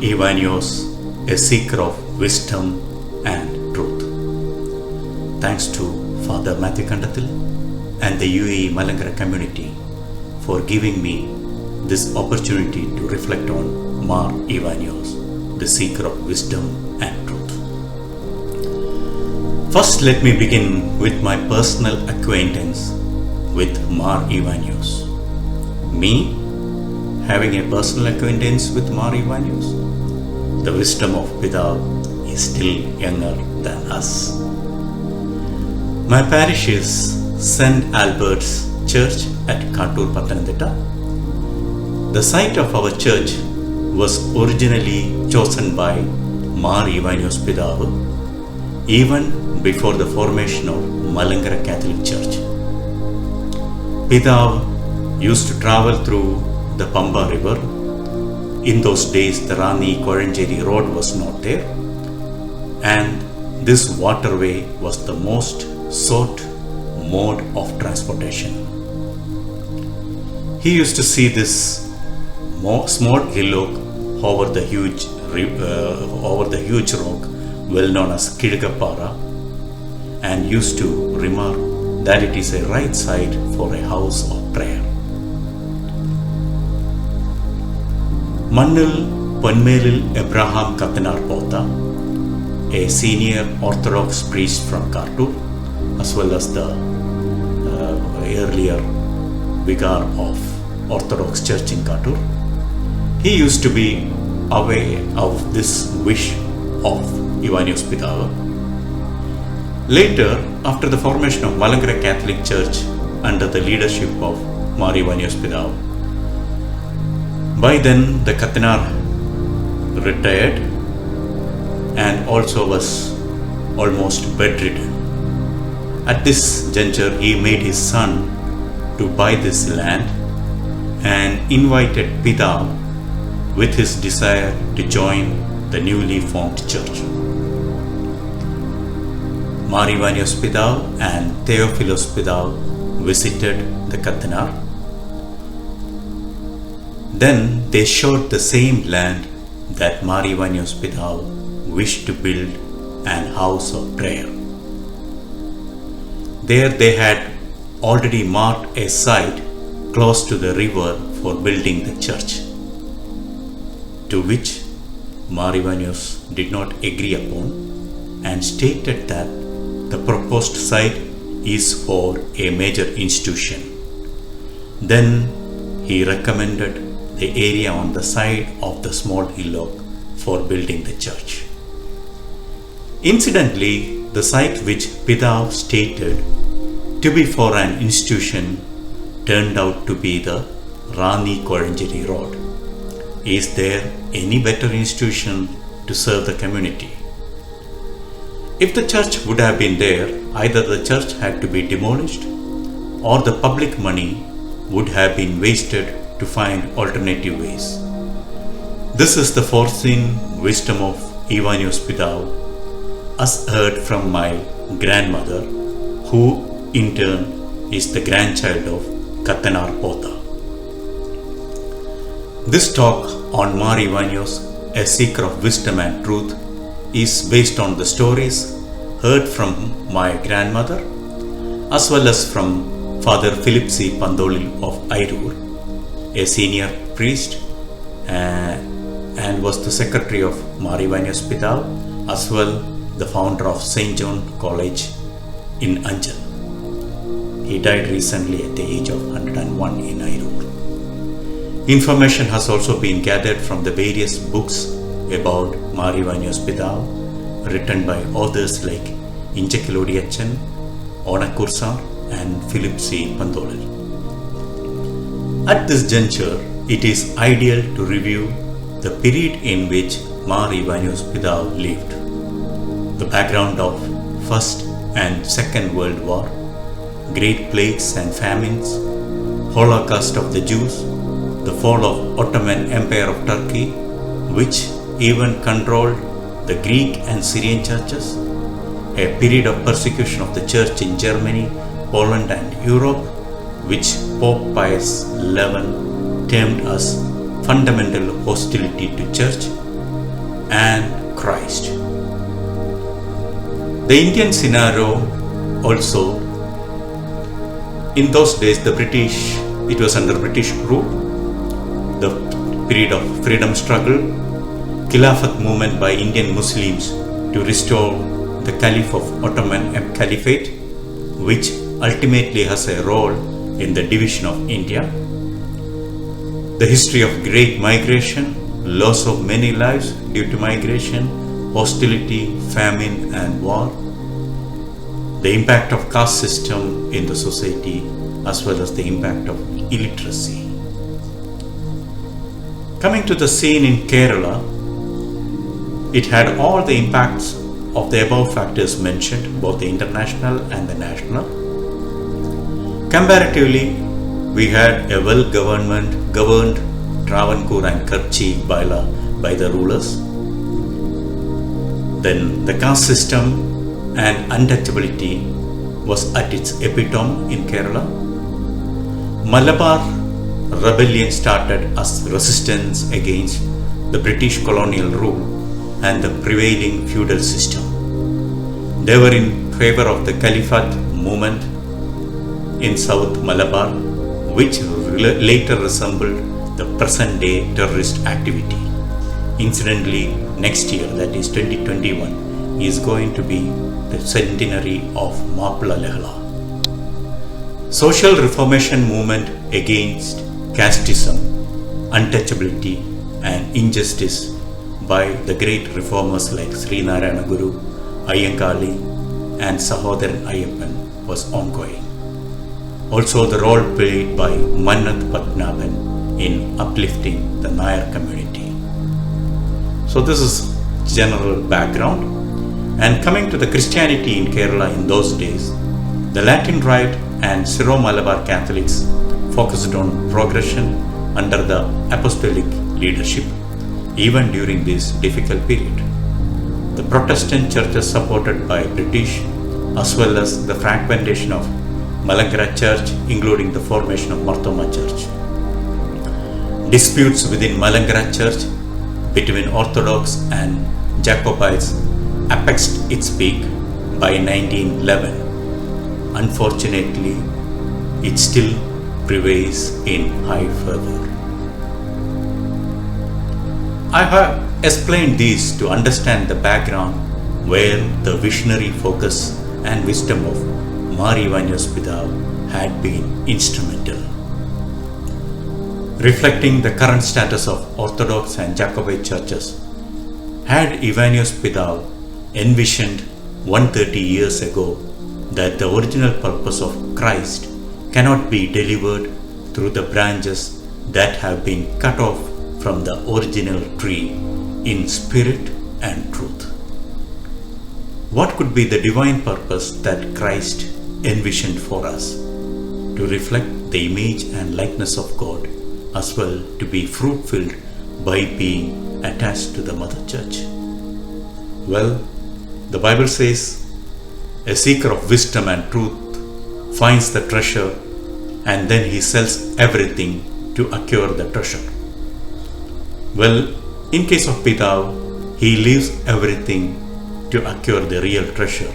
Ivanios, a seeker of wisdom and truth. Thanks to Father Matthew Kandathil and the UAE Malankara community for giving me this opportunity to reflect on Mar Ivanios, the seeker of wisdom and truth. First, let me begin with my personal acquaintance with Mar Ivanios. Me having a personal acquaintance with Mar Ivanios, the wisdom of Pida is still younger than us. My parish is St. Albert's Church at Kattur, Pathanamthitta. The site of our church was originally chosen by Mar Ivanios Pidavu even before the formation of Malankara Catholic Church. Pidavu used to travel through the Pamba River. In those days, the Rani Koranjeri road was not there, and this waterway was the most sought mode of transportation. He used to see this small hillock over the huge rock well known as Kidakapara, and used to remark that it is a right site for a house of prayer. Mannil Panmelil Abraham Kathanar Pota, a senior Orthodox priest from Kattur, as well as the earlier vicar of Orthodox Church in Kattur, he used to be aware of this wish of Ivanios Pidava. Later, after the formation of Malankara Catholic Church under the leadership of Mar Ivanios Pidava, by then the Kathanar retired and also was almost bedridden. At this juncture, he made his son to buy this land and invited Pida with his desire to join the newly formed church. Mar Ivanios Pidav and Theophilos Pidav visited the Kathanar. Then they showed the same land that Mar Ivanios Pidav wished to build an house of prayer. There they had already marked a site close to the river for building the church, to which Mar Ivanios did not agree upon and stated that the proposed site is for a major institution. Then he recommended the area on the side of the small hillock for building the church. Incidentally, the site which Pidav stated to be for an institution turned out to be the Rani Koranjeri road. Is there any better institution to serve the community? If the church would have been there, either the church had to be demolished or the public money would have been wasted to find alternative ways. This is the foreseen wisdom of Ivanios Pidav, as heard from my grandmother, who in turn is the grandchild of Kathanar Pota. This talk on Mar Ivanios, a seeker of wisdom and truth, is based on the stories heard from my grandmother as well as from Father Philip C. Pandolil of Airur, a senior priest and was the secretary of Mar Ivanios Pidav, as well the founder of St. John College in Anjan. He died recently at the age of 101 in Airur. Information has also been gathered from the various books about Mar Ivanios Pidav, written by authors like Inchakilodiachan, Onakursar and Philip C. Pandolil. At this juncture, it is ideal to review the period in which Mar Ivanios Pidav lived. The background of First and Second World War, Great Plagues and Famines, Holocaust of the Jews, the fall of Ottoman Empire of Turkey, which even controlled the Greek and Syrian churches, a period of persecution of the church in Germany, Poland and Europe, which Pope Pius XI termed as fundamental hostility to church, and Christ. The Indian scenario also, in those days it was under British rule, the period of freedom struggle, Khilafat movement by Indian Muslims to restore the Caliph of Ottoman Caliphate, which ultimately has a role in the division of India. The history of great migration, loss of many lives due to migration, hostility, famine and war. The impact of caste system in the society as well as the impact of illiteracy. Coming to the scene in Kerala, it had all the impacts of the above factors mentioned, both the international and the national. Comparatively, we had a well-governed Travancore and Kochi by the rulers. Then the caste system and untouchability was at its epitome in Kerala. Malabar rebellion started as resistance against the British colonial rule and the prevailing feudal system. They were in favor of the Caliphate movement in South Malabar, which later resembled the present-day terrorist activity. Incidentally, next year, that is 2021, is going to be the centenary of Mapla Lehla. Social reformation movement against casteism, untouchability and injustice by the great reformers like Sri Narayana Guru, Ayyankali and Sahodaran Ayyappan was ongoing. Also the role played by Mannath Patnabhan in uplifting the Nayar community. So this is general background. And coming to the Christianity in Kerala in those days, the Latin Rite and Syro-Malabar Catholics focused on progression under the apostolic leadership, even during this difficult period. The Protestant churches supported by British as well as the fragmentation of Malankara Church, including the formation of Marthoma Church. Disputes within Malankara Church between Orthodox and Jacobites apexed its peak by 1911. Unfortunately, it still prevails in high fervor. I have explained this to understand the background where the visionary focus and wisdom of Mar Ivanios Pidav had been instrumental. Reflecting the current status of Orthodox and Jacobite churches, had Ivanios Pidav envisioned 130 years ago that the original purpose of Christ cannot be delivered through the branches that have been cut off from the original tree in spirit and truth. What could be the divine purpose that Christ envisioned for us? To reflect the image and likeness of God, as well to be fruit-filled by being attached to the Mother Church. Well, the Bible says, a seeker of wisdom and truth finds the treasure and then he sells everything to acquire the treasure. Well, in case of Pidav, he leaves everything to acquire the real treasure.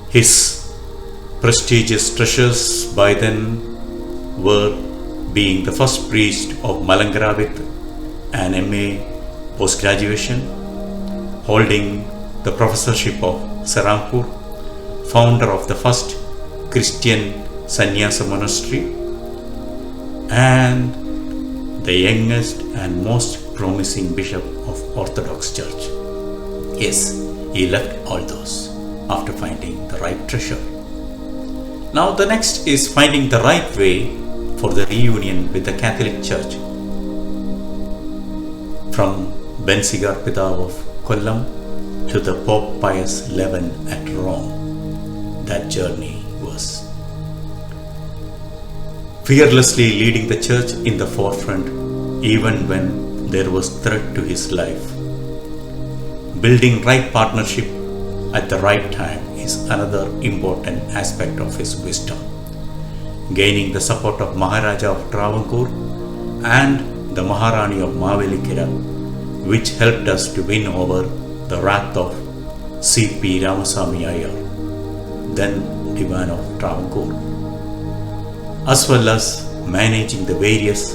His prestigious treasures by then were being the first priest of Malankara with an MA post-graduation, holding the professorship of Serampur, founder of the first Christian Sannyasa monastery, and the youngest and most promising bishop of Orthodox Church. Yes, he left all those after finding the right treasure. Now the next is finding the right way for the reunion with the Catholic Church. From Bensigar Pidav of Kollam to the Pope Pius XI at Rome, that journey was. Fearlessly leading the church in the forefront even when there was threat to his life. Building right partnership at the right time is another important aspect of his wisdom. Gaining the support of Maharaja of Travancore and the Maharani of Mavelikira which helped us to win over the wrath of C.P. Ramasamy Iyer, then Divan of Travancore, as well as managing the various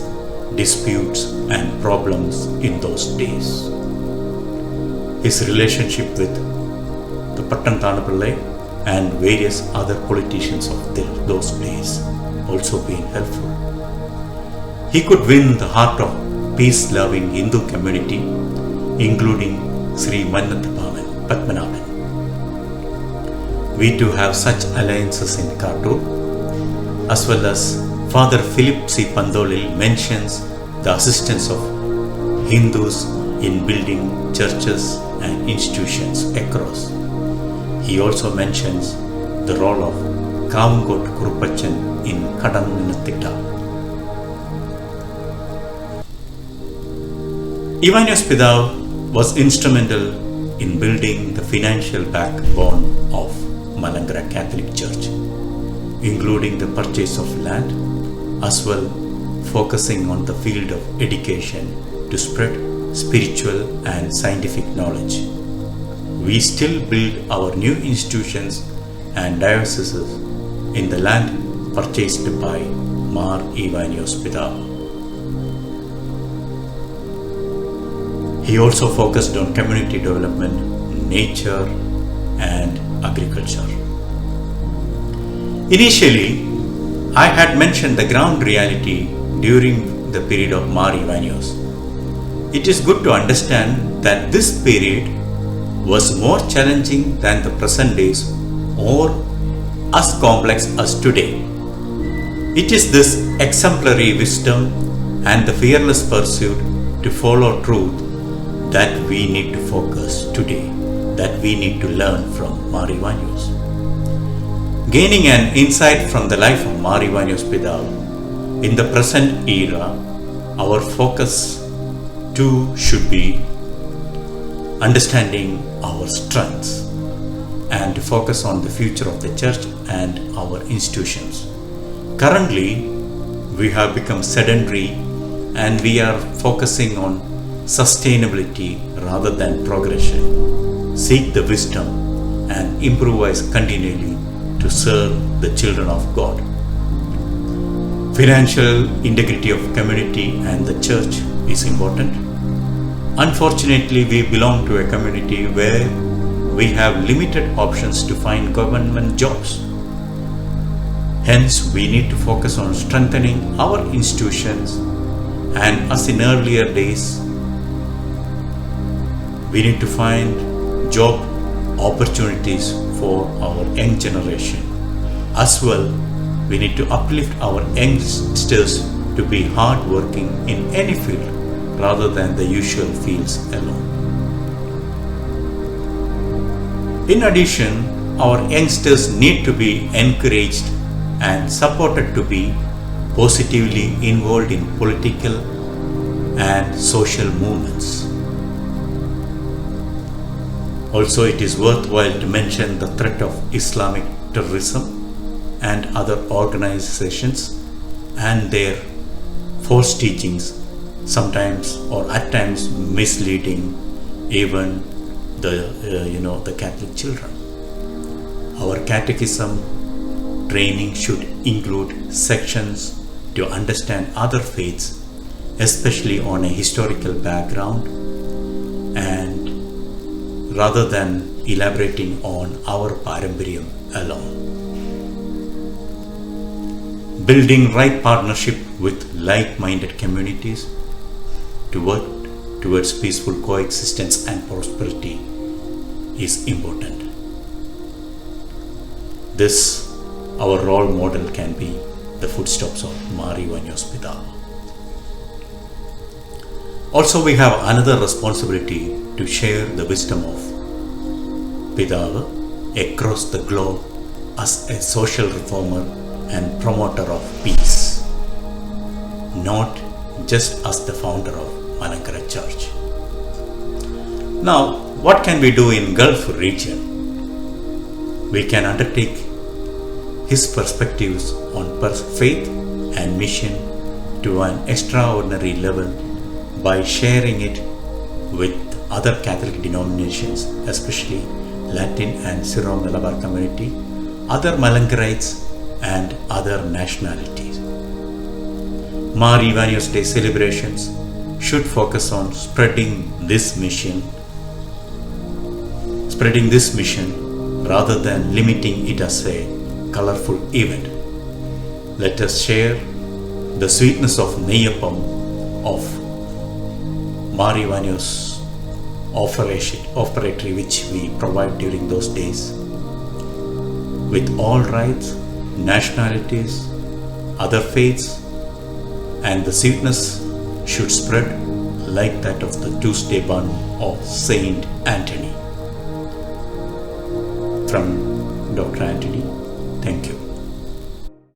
disputes and problems in those days. His relationship with the Pattan Thanapillai and various other politicians of those days also been helpful. He could win the heart of peace-loving Hindu community, including Sri Mannatha Padmanabhan. We too have such alliances in Kattur, as well as Father Philip C. Pandolil mentions the assistance of Hindus in building churches and institutions across. He also mentions the role of Kavangot Kurupachan in Kadanminathitta. Ivanios Pidav was instrumental in building the financial backbone of Malankara Catholic Church, including the purchase of land, as well focusing on the field of education to spread spiritual and scientific knowledge. We still build our new institutions and dioceses in the land purchased by Mar Ivanios Pidav. He also focused on community development, nature, and agriculture. Initially, I had mentioned the ground reality during the period of Mar Ivanios. It is good to understand that this period was more challenging than the present days or as complex as today. It is this exemplary wisdom and the fearless pursuit to follow truth that we need to focus today, that we need to learn from Mar Ivanios. Gaining an insight from the life of Mar Ivanios Pidav, in the present era, our focus too should be understanding our strengths and to focus on the future of the church and our institutions. Currently, we have become sedentary and we are focusing on sustainability rather than progression. Seek the wisdom and improvise continually to serve the children of God. Financial integrity of community and the church is important. Unfortunately, we belong to a community where we have limited options to find government jobs. Hence, we need to focus on strengthening our institutions, and as in earlier days, we need to find job opportunities for our young generation. As well, we need to uplift our youngsters to be hardworking in any field rather than the usual fields alone. In addition, our youngsters need to be encouraged and supported to be positively involved in political and social movements. Also, it is worthwhile to mention the threat of Islamic terrorism and other organizations and their false teachings, sometimes or at times misleading even the Catholic children. Our catechism training should include sections to understand other faiths, especially on a historical background, and rather than elaborating on our parampariyam alone. Building right partnership with like-minded communities to work towards peaceful coexistence and prosperity is important. This, our role model, can be the footsteps of Mar Ivanios Pidav. Also, we have another responsibility to share the wisdom of Pidav across the globe as a social reformer and promoter of peace, not just as the founder of Malankara Church. Now, what can we do in Gulf region? We can undertake his perspectives on faith and mission to an extraordinary level by sharing it with other Catholic denominations, especially Latin and Syro-Malabar community, other Malankarites and other nationalities. Mar Ivanios Day celebrations should focus on spreading this mission rather than limiting it as a colorful event. Let us share the sweetness of Neyyapam of Mar Ivanios offertory which we provide during those days with all rites, nationalities, other faiths, and the sweetness should spread like that of the Tuesday bun of Saint Antony. From Dr. Antony.